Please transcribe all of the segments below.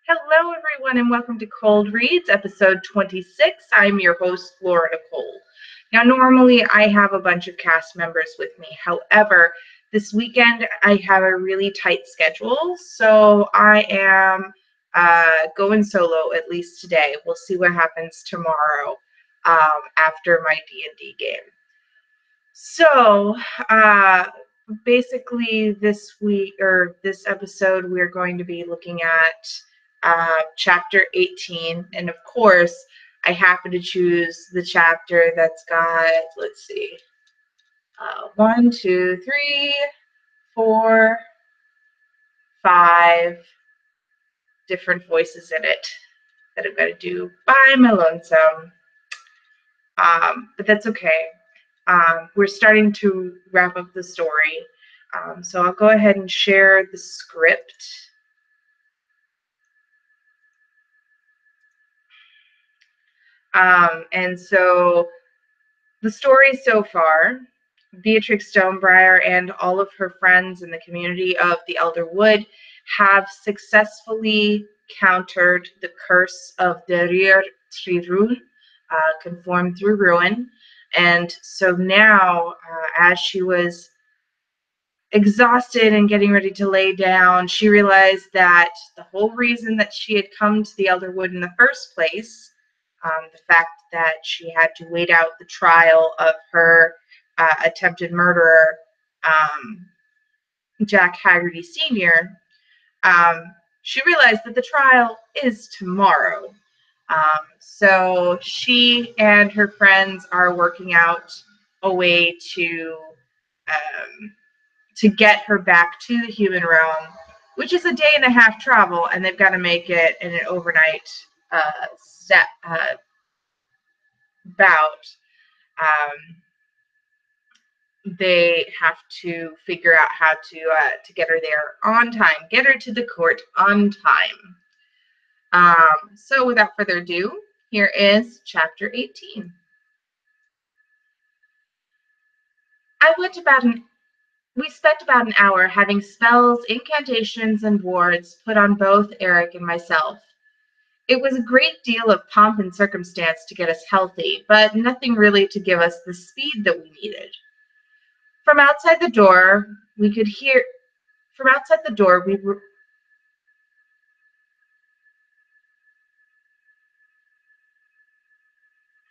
Hello, everyone, and welcome to Cold Reads, episode 26. I'm your host, Laura Nicole. Now, normally I have a bunch of cast members with me. However, this weekend I have a really tight schedule, so I am going solo, at least today. We'll see what happens tomorrow after my D&D game. So, basically this week, or this episode, we're going to be looking at chapter 18, and of course I happen to choose the chapter that's got, let's see, 1, 2, 3, 4, 5 different voices in it that I'm going to do by my lonesome, but that's okay. We're starting to wrap up the story, so I'll go ahead and share the script. And so the story so far, Beatrix Stonebriar and all of her friends in the community of the Elder Wood have successfully countered the curse of the Rir Trirun, conformed through ruin. And so now, as she was exhausted and getting ready to lay down, she realized that the whole reason that she had come to the Elder Wood in the first place, the fact that she had to wait out the trial of her attempted murderer, Jack Haggerty Sr., she realized that the trial is tomorrow. So she and her friends are working out a way to get her back to the human realm, which is a day and a half travel, and they've got to make it in an overnight bout. They have to figure out how to get her there on time, get her to the court on time. So without further ado, here is chapter 18. We spent about an hour having spells, incantations, and wards put on both Eric and myself. It was a great deal of pomp and circumstance to get us healthy, but nothing really to give us the speed that we needed. From outside the door, we were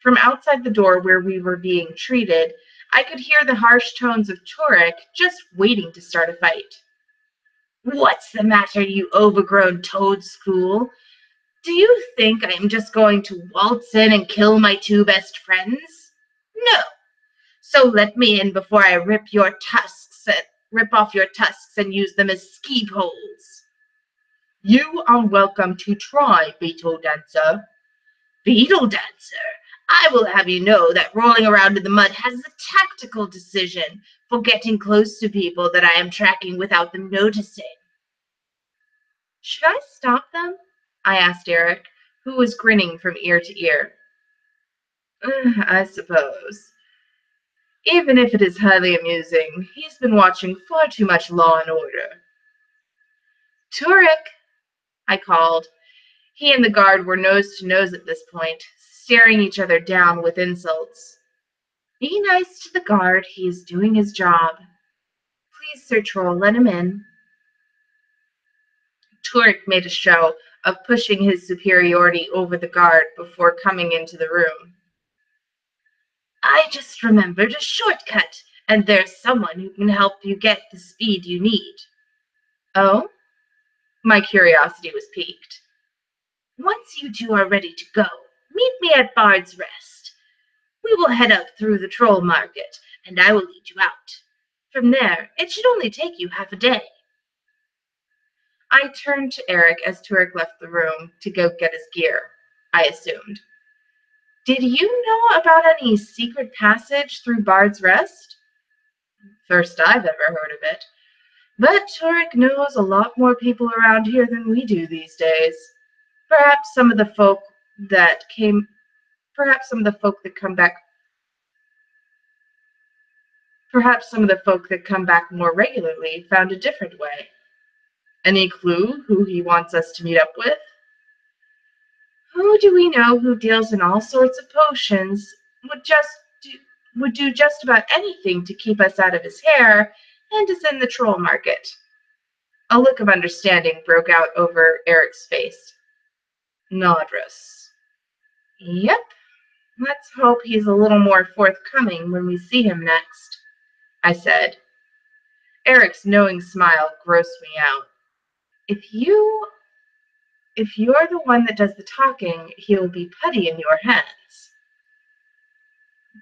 From outside the door where we were being treated, I could hear the harsh tones of Turek just waiting to start a fight. "What's the matter, you overgrown toadstool? Do you think I am just going to waltz in and kill my two best friends? No. So let me in before I rip off your tusks and use them as ski poles." "You are welcome to try, Beetle Dancer." "Beetle Dancer? I will have you know that rolling around in the mud has a tactical decision for getting close to people that I am tracking without them noticing." "Should I stop them?" I asked Eric, who was grinning from ear to ear. "I suppose. Even if it is highly amusing, he's been watching far too much Law and Order." "Turek," I called. He and the guard were nose to nose at this point, staring each other down with insults. "Be nice to the guard. He is doing his job. Please, Sir Troll, let him in." Turek made a show of pushing his superiority over the guard before coming into the room. "I just remembered a shortcut, and there's someone who can help you get the speed you need." "Oh?" My curiosity was piqued. "Once you two are ready to go, meet me at Bard's Rest. We will head up through the Troll Market, and I will lead you out. From there, it should only take you half a day." I turned to Eric as Turek left the room to go get his gear, I assumed. "Did you know about any secret passage through Bard's Rest?" "First I've ever heard of it. But Turek knows a lot more people around here than we do these days. Perhaps some of the folk that come back more regularly found a different way. Any clue who he wants us to meet up with?" Who do we know who deals in all sorts of potions would do just about anything to keep us out of his hair and is in the troll market? A look of understanding broke out over Eric's face. Nodrus. Yep. Let's hope he's a little more forthcoming when we see him next, I said. Eric's knowing smile grossed me out. If you're the one that does the talking, he'll be putty in your hands.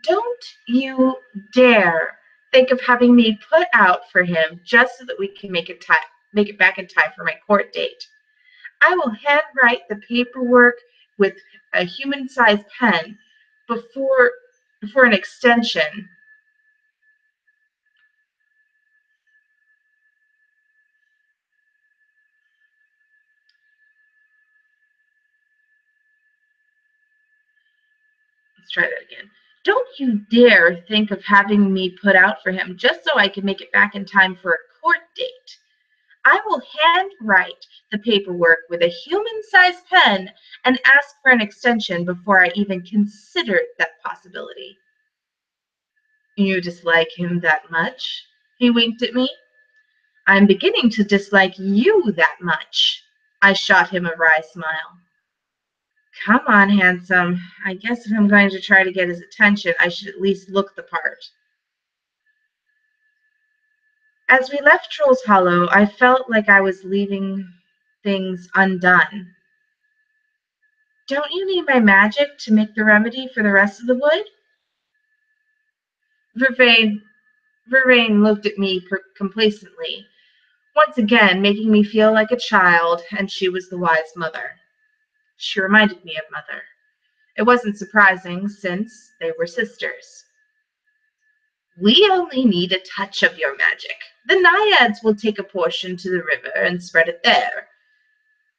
Don't you dare think of having me put out for him just so that we can make it back in time for my court date. I will handwrite the paperwork with a human-sized pen before an extension. Let's try that again. Don't you dare think of having me put out for him just so I can make it back in time for a court date. I will handwrite the paperwork with a human-sized pen and ask for an extension before I even considered that possibility. You dislike him that much? He winked at me. I'm beginning to dislike you that much. I shot him a wry smile. Come on, handsome. I guess if I'm going to try to get his attention, I should at least look the part. As we left Troll's Hollow, I felt like I was leaving things undone. Don't you need my magic to make the remedy for the rest of the wood? Vervain looked at me complacently, once again making me feel like a child, and she was the wise mother. She reminded me of Mother. It wasn't surprising, since they were sisters. We only need a touch of your magic. The naiads will take a portion to the river and spread it there.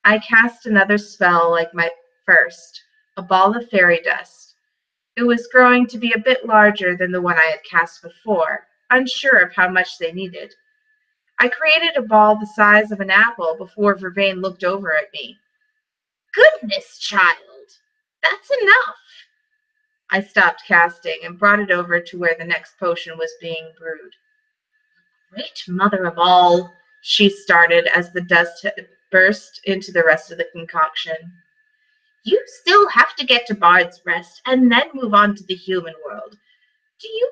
I cast another spell like my first, a ball of fairy dust. It was growing to be a bit larger than the one I had cast before, unsure of how much they needed. I created a ball the size of an apple before Vervain looked over at me. Goodness, child! That's enough! I stopped casting and brought it over to where the next potion was being brewed. Great mother of all, she started as the dust burst into the rest of the concoction. You still have to get to Bard's Rest and then move on to the human world. Do you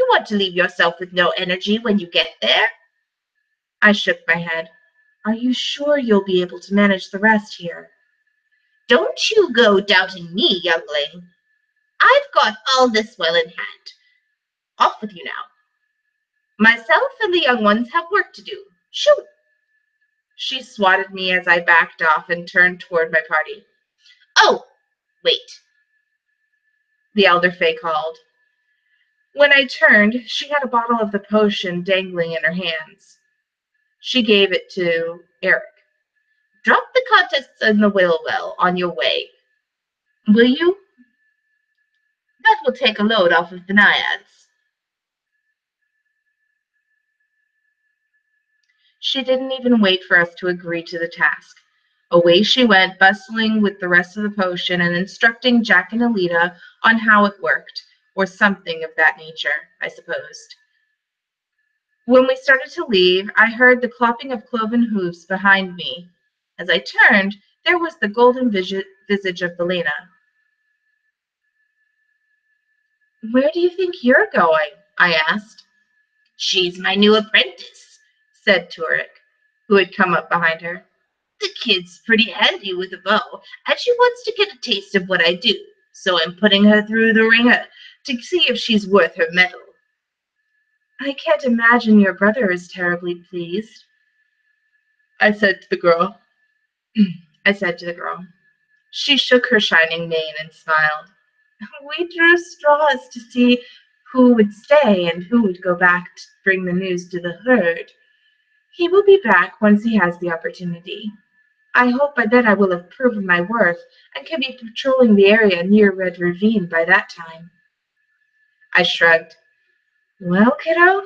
want to leave yourself with no energy when you get there? I shook my head. Are you sure you'll be able to manage the rest here? Don't you go doubting me, youngling. I've got all this well in hand. Off with you now. Myself and the young ones have work to do. Shoot! She swatted me as I backed off and turned toward my party. Oh, wait, the elder fae called. When I turned, she had a bottle of the potion dangling in her hands. She gave it to Eric. Drop the contents in the whale well on your way. Will you? That will take a load off of the naiads. She didn't even wait for us to agree to the task. Away she went, bustling with the rest of the potion and instructing Jack and Alita on how it worked, or something of that nature, I supposed. When we started to leave, I heard the clopping of cloven hooves behind me. As I turned, there was the golden visage of Belena. Where do you think you're going? I asked. She's my new apprentice, said Turek, who had come up behind her. The kid's pretty handy with a bow, and she wants to get a taste of what I do, so I'm putting her through the ringer to see if she's worth her mettle. I can't imagine your brother is terribly pleased, I said to the girl. She shook her shining mane and smiled. We drew straws to see who would stay and who would go back to bring the news to the herd. He will be back once he has the opportunity. I hope by then I will have proven my worth and can be patrolling the area near Red Ravine by that time. I shrugged. Well, kiddo,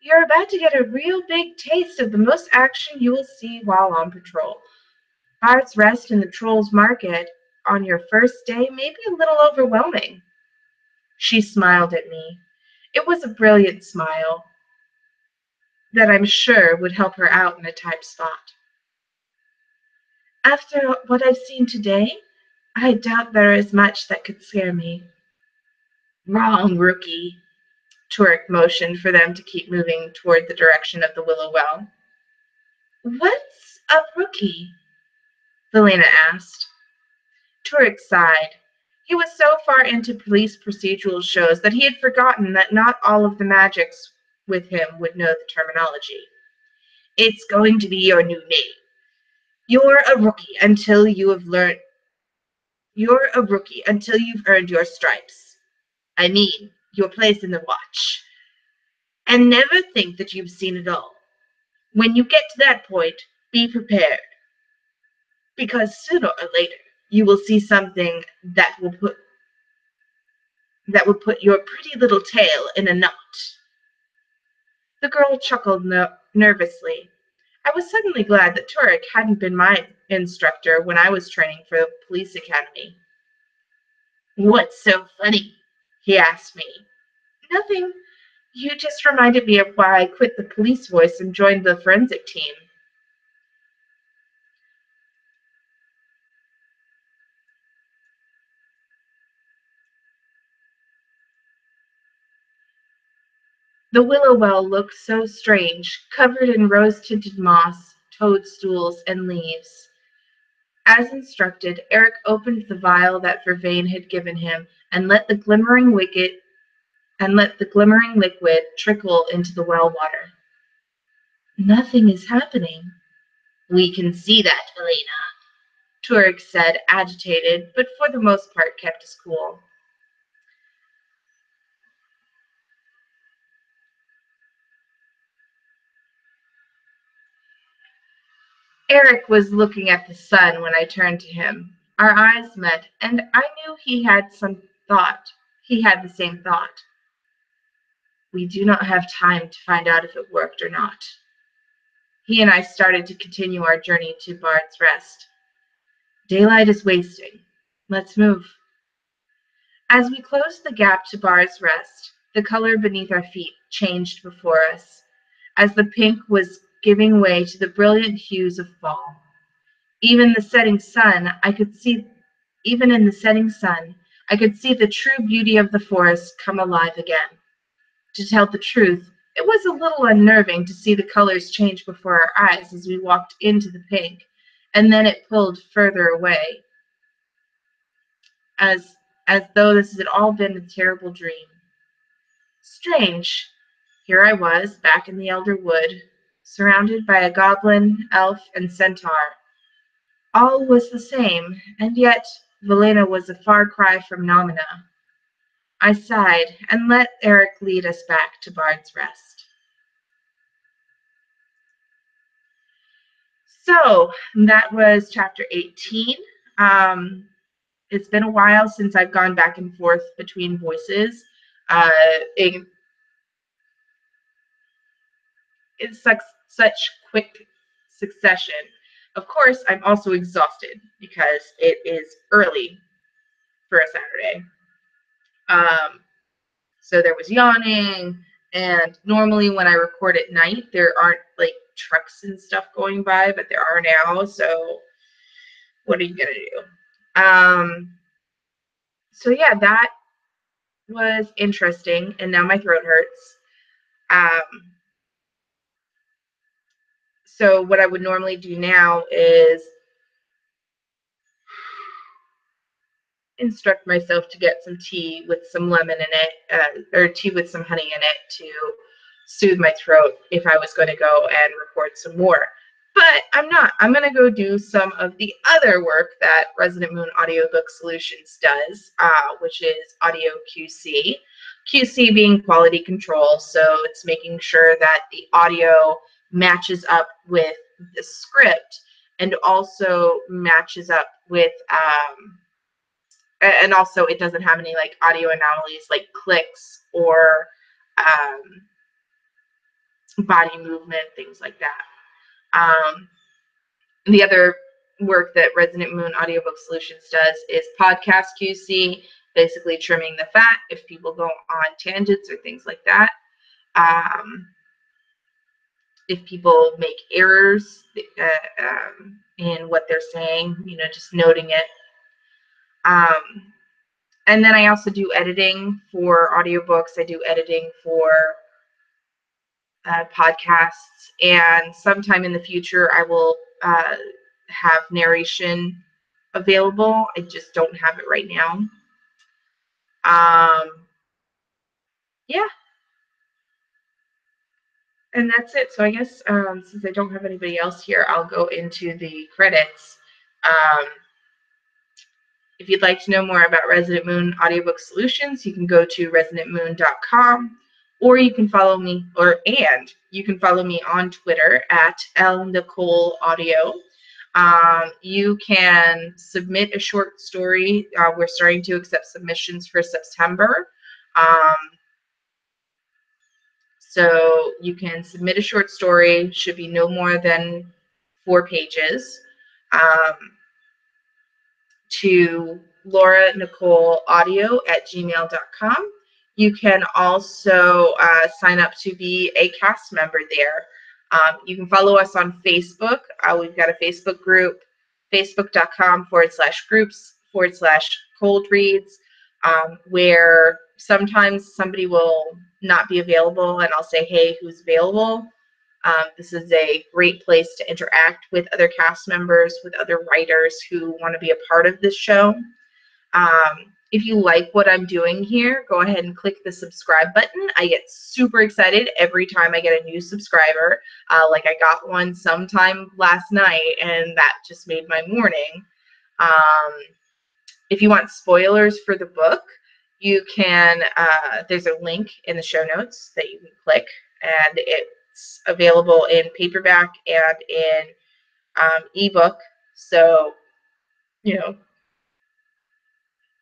you're about to get a real big taste of the most action you will see while on patrol. Bard's Rest in the Trolls Market on your first day may be a little overwhelming. She smiled at me. It was a brilliant smile that I'm sure would help her out in a tight spot. After what I've seen today, I doubt there is much that could scare me. Wrong, rookie. Turek motioned for them to keep moving toward the direction of the Willow Well. What's a rookie? Velena asked. Turek sighed. He was so far into police procedural shows that he had forgotten that not all of the magics with him would know the terminology. It's going to be your new name. You're a rookie until you've earned your stripes. I mean, your place in the watch. And never think that you've seen it all. When you get to that point, be prepared. Because sooner or later, you will see something that will put your pretty little tail in a knot. The girl chuckled nervously. I was suddenly glad that Turek hadn't been my instructor when I was training for the police academy. What's so funny? He asked me. Nothing. You just reminded me of why I quit the police voice and joined the forensic team. The willow well looked so strange, covered in rose-tinted moss, toadstools, and leaves. As instructed, Eric opened the vial that Vervain had given him and let the glimmering liquid trickle into the well water. Nothing is happening. We can see that, Helena, Turek said, agitated, but for the most part kept his cool. Eric was looking at the sun when I turned to him. Our eyes met, and I knew he had the same thought. We do not have time to find out if it worked or not. He and I started to continue our journey to Bard's Rest. Daylight is wasting. Let's move. As we closed the gap to Bard's Rest, the color beneath our feet changed before us, as the pink was giving way to the brilliant hues of fall. Even in the setting sun, I could see the true beauty of the forest come alive again. To tell the truth, it was a little unnerving to see the colors change before our eyes as we walked into the pink, and then it pulled further away, as though this had all been a terrible dream. Strange. Here I was, back in the Elder Wood, surrounded by a goblin, elf, and centaur. All was the same, and yet Velena was a far cry from Nomina. I sighed and let Eric lead us back to Bard's Rest. So that was chapter 18. It's been a while since I've gone back and forth between voices. In such quick succession. Of course, I'm also exhausted because it is early for a Saturday. So there was yawning, and normally when I record at night, there aren't like trucks and stuff going by, but there are now. So what are you gonna do? So yeah, that was interesting, and now my throat hurts. So what I would normally do now is instruct myself to get some tea with some lemon in it, or tea with some honey in it to soothe my throat if I was going to go and record some more. But I'm not. I'm going to go do some of the other work that Resonant Moon Audiobook Solutions does, which is audio QC. QC being quality control, so it's making sure that the audio matches up with the script and also matches up with and also it doesn't have any like audio anomalies like clicks or body movement, things like that. The other work that Resonant Moon Audiobook Solutions does is podcast QC, basically trimming the fat if people go on tangents or things like that. If people make errors in what they're saying, just noting it. And then I also do editing for audiobooks. I do editing for podcasts, and sometime in the future I will have narration available. I just don't have it right now. Yeah, and that's it. So I guess since I don't have anybody else here, I'll go into the credits. If you'd like to know more about Resonant Moon Audiobook Solutions, you can go to resonantmoon.com, or you can follow me, you can follow me on Twitter at @LNicoleAudio. You can submit a short story. We're starting to accept submissions for September. So you can submit a short story, should be no more than 4 pages, to Laura Nicole Audio at gmail.com. You can also sign up to be a cast member there. You can follow us on Facebook. We've got a Facebook group, facebook.com/groups/cold reads, where sometimes somebody will not be available and I'll say, hey, who's available? This is a great place to interact with other cast members, with other writers who want to be a part of this show. If you like what I'm doing here, go ahead and click the subscribe button. I get super excited every time I get a new subscriber. Like I got one sometime last night, and that just made my morning. If you want spoilers for the book, you can, there's a link in the show notes that you can click, and it's available in paperback and in ebook. So,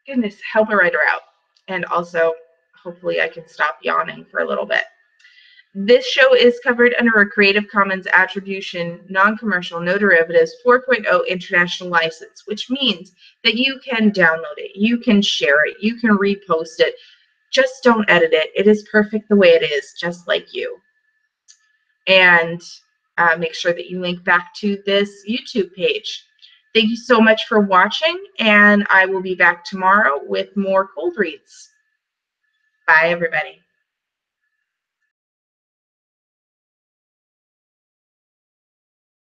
goodness, help a writer out. And also, hopefully I can stop yawning for a little bit. This show is covered under a Creative Commons Attribution, Non-Commercial, No Derivatives 4.0 International License, which means that you can download it, you can share it, you can repost it. Just don't edit it. It is perfect the way it is, just like you. And make sure that you link back to this YouTube page. Thank you so much for watching, and I will be back tomorrow with more cold reads. Bye, everybody.